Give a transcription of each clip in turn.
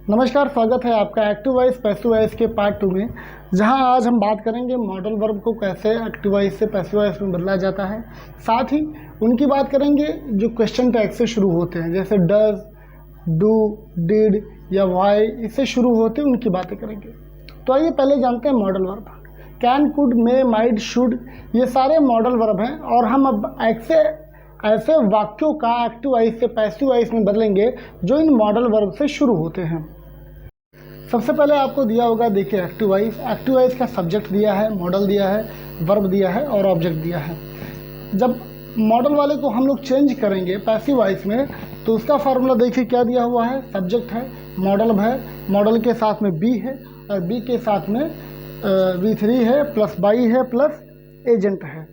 नमस्कार, स्वागत है आपका एक्टिव वॉइस पैसिव वॉइस के पार्ट 2 में, जहां आज हम बात करेंगे मॉडल वर्ब को कैसे एक्टिव वॉइस से पैसिव वॉइस में बदला जाता है। साथ ही उनकी बात करेंगे जो क्वेश्चन टैग से शुरू होते हैं, जैसे डज, डू, डिड या वाई, इससे शुरू होते हैं उनकी बातें करेंगे। तो आइए पहले जानते हैं modal verb. Can, could, may, might, should, ये सारे मॉडल वर्ब हैं और हम अब ऐसे वाक्यों का एक्टिव वॉइस से पैसिव वॉइस में बदलेंगे जो इन मॉडल वर्ब से शुरू होते हैं। सबसे पहले आपको दिया होगा, देखिए एक्टिव वॉइस का सब्जेक्ट दिया है, मॉडल दिया है, वर्ब दिया है और ऑब्जेक्ट दिया है। जब मॉडल वाले को हम लोग चेंज करेंगे पैसिव वॉइस में तो उसका फार्मूला देखिए क्या दिया हुआ है। सब्जेक्ट है, मॉडल है, मॉडल के साथ में बी है और बी के साथ में V3 है प्लस बाई है प्लस एजेंट है।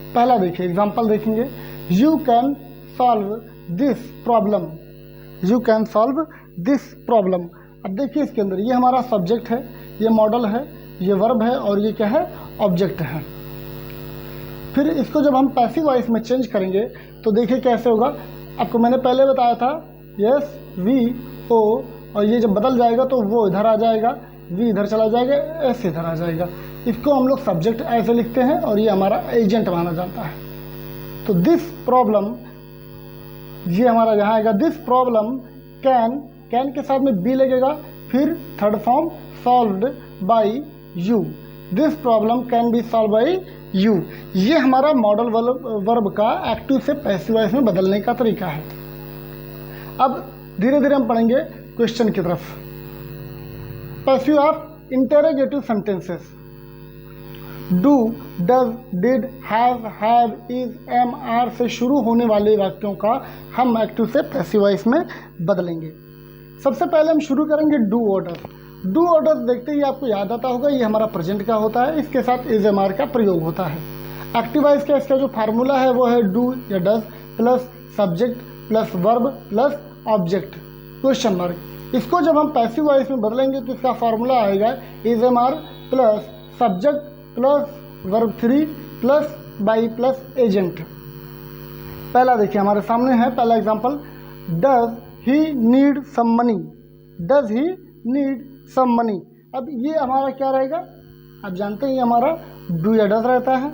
पहला देखिए एग्जाम्पल देखेंगे, you can solve this problem, you can solve this problem. अब देखिए इसके अंदर ये हमारा सब्जेक्ट है, ये मॉडल है, ये वर्ब है और ये क्या है, ऑब्जेक्ट है। फिर इसको जब हम पैसिव वॉइस में चेंज करेंगे तो देखिए कैसे होगा। आपको मैंने पहले बताया था यस, वी, ओ, और ये जब बदल जाएगा तो वो इधर आ जाएगा, वी इधर चला जाएगा, एस इधर आ जाएगा। इसको हम लोग सब्जेक्ट ऐसे लिखते हैं और ये हमारा एजेंट माना जाता है। तो दिस प्रॉब्लम, ये हमारा यहाँ आएगा, दिस प्रॉब्लम कैन के साथ में बी लगेगा, फिर third form solved by you, this problem can be solve by you. ये हमारा मॉडल वर्ब का एक्टिव से पैसिव वॉइस में बदलने का तरीका है। अब धीरे धीरे हम पढ़ेंगे क्वेश्चन की तरफ। Passive of interrogative sentences, do, does, did, have, is, am, are से शुरू होने वाले वाक्यों का हम एक्टिव से पैसिव वॉइस में बदलेंगे। सबसे पहले हम शुरू करेंगे डू ऑर्डर। डू ऑर्डर देखते ही आपको याद आता होगा, ये हमारा प्रेजेंट का होता है, इसके साथ इज, एम, आर का प्रयोग होता है। एक्टिव वॉइस का इसका जो फार्मूला है वो है डू या does plus subject plus verb plus object question mark. इसको जब हम पैसिव वॉइस में बदलेंगे तो इसका फार्मूला आएगा is, am, are plus subject plus verb 3 plus by plus agent. पहला देखिए हमारे सामने है पहला example, does he need some money, does he need some money. अब ये हमारा क्या रहेगा, आप जानते हैं ये हमारा डू या डज रहता है,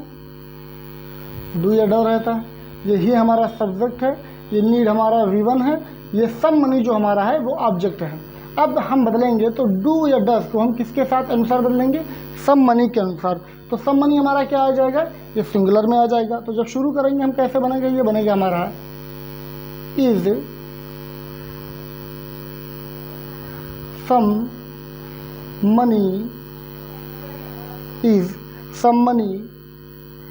डू या डज रहता है। ये ही हमारा सब्जेक्ट है, ये नीड हमारा V1 है, ये सम मनी जो हमारा है वो ऑब्जेक्ट है। अब हम बदलेंगे तो डू या डज को हम किसके साथ अनुसार बदलेंगे, सम मनी के अनुसार। तो सम मनी हमारा क्या आ जाएगा, ये सिंगुलर में आ जाएगा। तो जब शुरू करेंगे हम कैसे बनेगा, ये बनेगा हमारा is some money, is some money.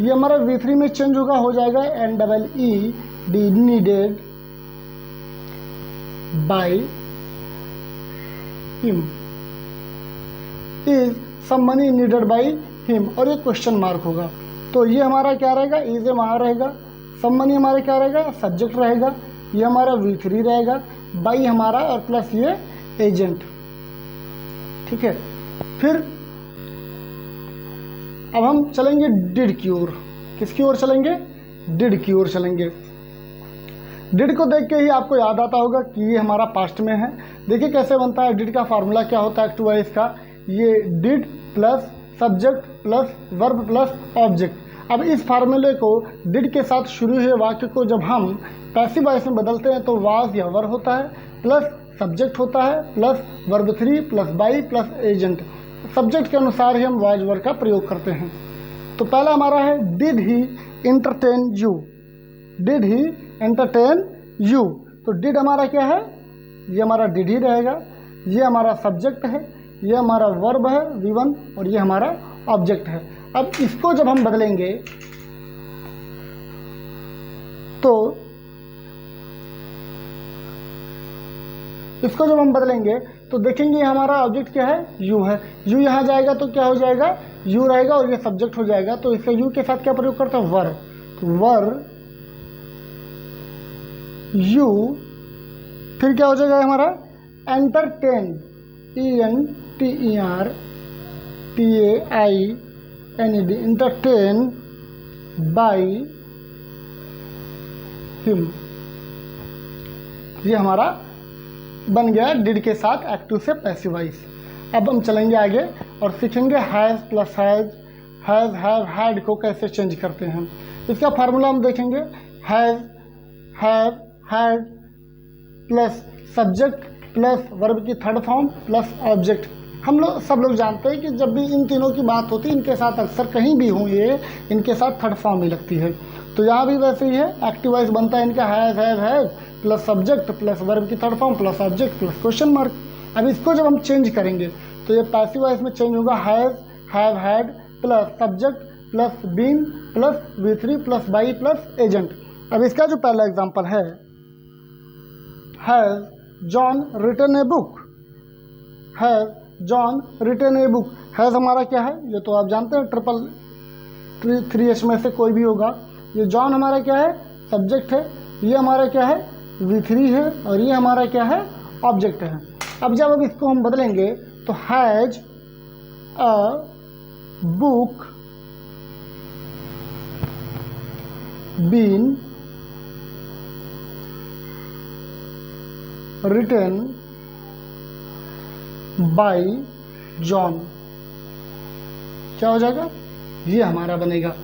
ये हमारा V3 में चेंज होगा, हो जाएगा NEED, needed by him, is some money needed by him, और ये क्वेश्चन मार्क होगा। तो ये हमारा क्या रहेगा, इज, एम, आर रहेगा, सम मनी हमारा क्या रहेगा, सब्जेक्ट रहेगा, ये हमारा V3 रहेगा, बाई हमारा और प्लस ये एजेंट। ठीक है, फिर अब हम चलेंगे डिड की ओर। किसकी ओर चलेंगे, डिड की ओर चलेंगे। डिड को देख के ही आपको याद आता होगा कि ये हमारा पास्ट में है। देखिए कैसे बनता है, डिड का फार्मूला क्या होता है एक्टिव वॉइस का, ये did plus subject plus verb plus object. अब इस फार्मूले को डिड के साथ शुरू हुए वाक्य को जब हम पैसिव वॉइस में बदलते हैं तो वाज या वर होता है प्लस सब्जेक्ट होता है plus verb 3 plus by plus agent. Subject के अनुसार ही हम वाज वर का प्रयोग करते हैं। तो पहला हमारा है did he entertain you, did he entertain you. तो डिड हमारा क्या है, ये हमारा डिड ही रहेगा, ये हमारा सब्जेक्ट है, ये हमारा वर्ब है V1 और ये हमारा ऑब्जेक्ट है। अब इसको जब हम बदलेंगे तो इसको जब हम बदलेंगे तो देखेंगे हमारा ऑब्जेक्ट क्या है, यू है। यू यहाँ जाएगा तो क्या हो जाएगा, यू रहेगा और ये सब्जेक्ट हो जाएगा। तो इससे यू के साथ क्या प्रयोग करते हैं, वर। तो वर यू, फिर क्या हो जाएगा हमारा entertain, ENTERTAINED, entertain by him. ये हमारा बन गया डिड के साथ एक्टिव से पैसिव वॉइस। अब हम चलेंगे आगे और सीखेंगे has plus has have had को कैसे चेंज करते हैं। इसका फार्मूला हम देखेंगे, has have had plus subject plus verb की थर्ड फॉर्म प्लस ऑब्जेक्ट। हम लोग सब लोग जानते हैं कि जब भी इन तीनों की बात होती है इनके साथ अक्सर कहीं भी हो ये इनके साथ थर्ड फॉर्म ही लगती है। तो यहाँ भी वैसे ही है, एक्टिव वॉइस बनता है इनका has have plus subject plus verb की third form plus object plus question mark. अब इसको जब हम चेंज करेंगे तो ये पैसिव वॉइस में चेंज होगा, has have had plus subject plus been plus V3 plus by plus agent. अब इसका जो पहला एग्जांपल है, has John written a book, has John written a book. Has हमारा क्या है, ये तो आप जानते हैं ट्रिपल 3H में से कोई भी होगा। ये जॉन हमारा क्या है, सब्जेक्ट है, ये हमारा क्या है V3 है, और ये हमारा क्या है ऑब्जेक्ट है। अब इसको हम बदलेंगे तो has a book been written by John, क्या हो जाएगा, ये हमारा बनेगा।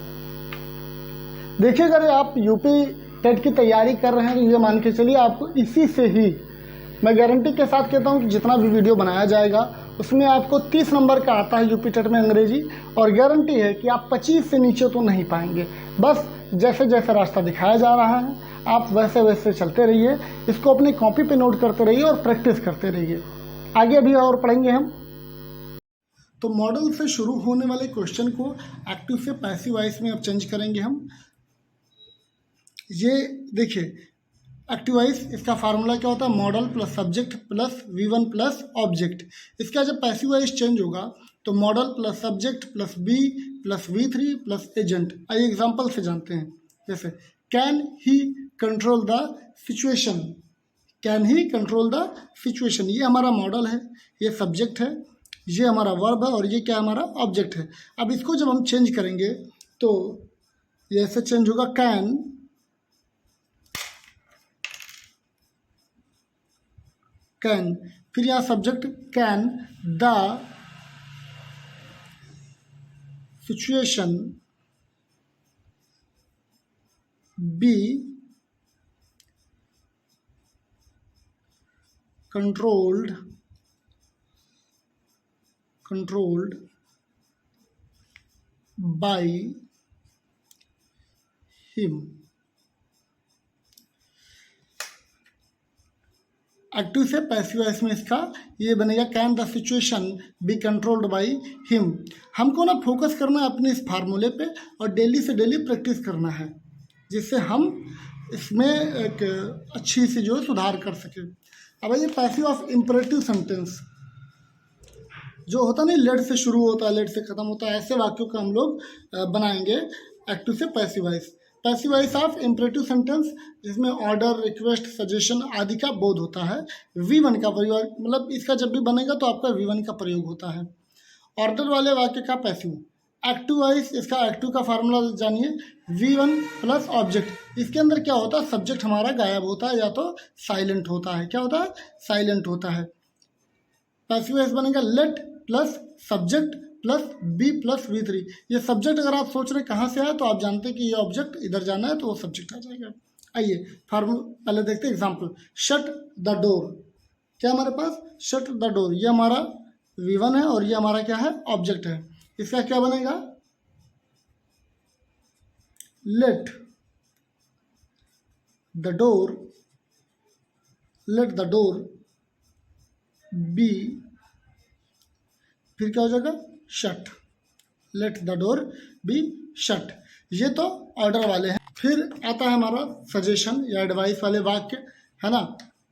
देखिए अगर आप यूपी टेट की तैयारी कर रहे हैं तो ये मान के चलिए आपको इसी से ही मैं गारंटी के साथ कहता हूँ कि जितना भी वीडियो बनाया जाएगा उसमें आपको 30 नंबर का आता है यूपी टेट में अंग्रेजी, और गारंटी है कि आप 25 से नीचे तो नहीं पाएंगे। बस जैसे जैसे रास्ता दिखाया जा रहा है आप वैसे वैसे चलते रहिए, इसको अपनी कॉपी पे नोट करते रहिए और प्रैक्टिस करते रहिए। आगे भी और पढ़ेंगे हम। तो मॉडल से शुरू होने वाले क्वेश्चन को एक्टिव से पैसिव वॉइस में अब चेंज करेंगे हम। ये देखिए एक्टिव वॉइस, इसका फार्मूला क्या होता है, model plus subject plus V1 plus object. इसका जब पैसिव वॉइस चेंज होगा तो model plus subject plus B plus V3 plus agent. आइए एग्जांपल से जानते हैं। जैसे can he control the situation, can he control the situation, ये हमारा मॉडल है, ये सब्जेक्ट है, ये हमारा वर्ब है और ये क्या हमारा ऑब्जेक्ट है। अब इसको जब हम चेंज करेंगे तो ये ऐसे चेंज होगा, कैन, फिर यहाँ subject can the situation be controlled by him. Active से पैसिव वॉइस में इसका ये बनेगा, can the situation be controlled by him. हमको ना फोकस करना है अपने इस फार्मूले पे और डेली से डेली प्रैक्टिस करना है, जिससे हम इसमें एक अच्छी सी जो सुधार कर सके। अब ये पैसिव ऑफ इम्परेटिव सेंटेंस जो होता नहीं, लेट से शुरू होता है लेट से ख़त्म होता है, ऐसे वाक्यों का हम लोग बनाएंगे एक्टिव से passive voice. Passive voice of imperative sentence जिसमें ऑर्डर, रिक्वेस्ट, सजेशन आदि का बोध होता है। V1 का प्रयोग, मतलब इसका जब भी बनेगा तो आपका V1 का प्रयोग होता है। ऑर्डर वाले वाक्य का पैसिव। एक्टिव वॉइस, इसका एक्टिव का फार्मूला जानिए, V1 प्लस ऑब्जेक्ट। इसके अंदर क्या होता है, सब्जेक्ट हमारा गायब होता है या तो साइलेंट होता है। क्या होता है, साइलेंट होता है। पैसिव वॉइस बनेगा late plus subject plus B plus V3। ये सब्जेक्ट अगर आप सोच रहे कहाँ से आया तो आप जानते हैं कि ये ऑब्जेक्ट इधर जाना है तो वो सब्जेक्ट आ जाएगा। आइए फार्मूला पहले देखते हैं एग्जाम्पल। शट द डोर, क्या हमारे पास शट द डोर, ये हमारा V1 है और ये हमारा क्या है ऑब्जेक्ट है। इसका क्या बनेगा, लेट द डोर बी, फिर क्या हो जाएगा shut, let the door be shut. ये तो ऑर्डर वाले हैं। फिर आता है हमारा सजेशन या एडवाइस वाले वाक्य, है ना,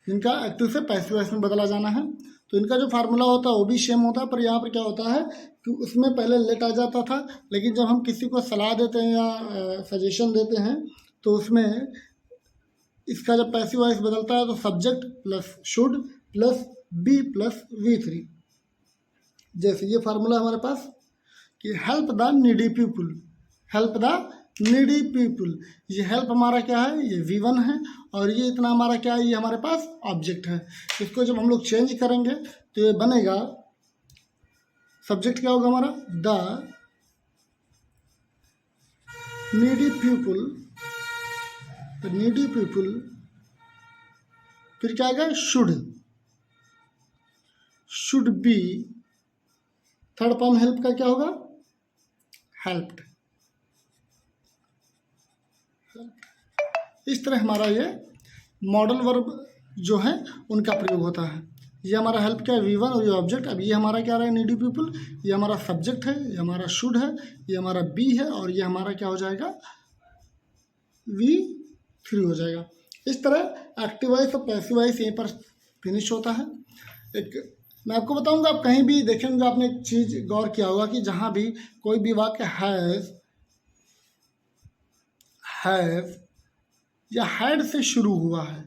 जिनका एक्टिव से पैसिव वॉइस में बदला जाना है। तो इनका जो फार्मूला होता है वो भी सेम होता है, पर यहाँ पर क्या होता है कि उसमें पहले लेट आ जाता था, लेकिन जब हम किसी को सलाह देते हैं या सजेशन देते हैं तो उसमें इसका जब पैसिव वॉइस बदलता है तो subject plus should plus B plus V3। जैसे ये फार्मूला हमारे पास कि help the needy people, help the needy people, ये हेल्प हमारा क्या है, ये V1 है, और ये इतना हमारा क्या है, ये हमारे पास ऑब्जेक्ट है। इसको जब हम लोग चेंज करेंगे तो ये बनेगा, सब्जेक्ट क्या होगा हमारा, the needy people, the needy people, फिर क्या आएगा, should be, third form help का क्या होगा, हेल्प्ड। इस तरह हमारा ये मॉडल वर्ब जो है उनका प्रयोग होता है। ये हमारा हेल्प क्या है, V1, और ये ऑब्जेक्ट। अब ये हमारा क्या रहा है, नीडी पीपल, ये हमारा सब्जेक्ट है, ये हमारा शुड है, ये हमारा बी है, और ये हमारा क्या हो जाएगा, V3 हो जाएगा। इस तरह एक्टिव वॉइस और पैसिव वॉइस यहीं पर फिनिश होता है। एक मैं आपको बताऊंगा, आप कहीं भी देखेंगे, आपने एक चीज़ गौर किया होगा कि जहाँ भी कोई भी वाक्य हैज़ या हैड से शुरू हुआ है,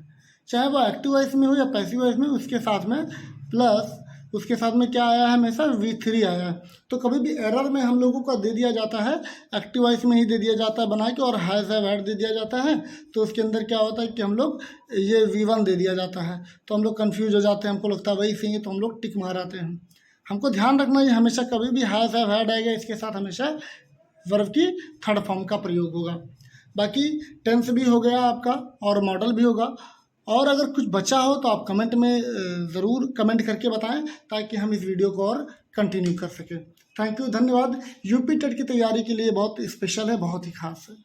चाहे वो एक्टिव वॉइस में हो या पैसिव वॉइस में, उसके साथ में प्लस, उसके साथ में क्या आया है, हमेशा V3 आया है। तो कभी भी एरर में हम लोगों को दे दिया जाता है, एक्टिव वॉइस में ही दे दिया जाता है बना के, और हैज़ हैव हैड दे दिया जाता है, तो उसके अंदर क्या होता है कि हम लोग ये V1 दे दिया जाता है, तो हम लोग कन्फ्यूज हो जाते हैं, हमको लगता है वही सही है, तो हम लोग टिक माराते हैं। हमको ध्यान रखना, ये हमेशा कभी भी हैज़ हैव हैड आएगा, इसके साथ हमेशा वर्ब की थर्ड फॉर्म का प्रयोग होगा। बाकी टेंस भी हो गया आपका और मॉडल भी होगा। और अगर कुछ बचा हो तो आप कमेंट में ज़रूर कमेंट करके बताएं, ताकि हम इस वीडियो को और कंटिन्यू कर सकें। थैंक यू, धन्यवाद। यूपी टेट की तैयारी के लिए बहुत स्पेशल है, बहुत ही खास है।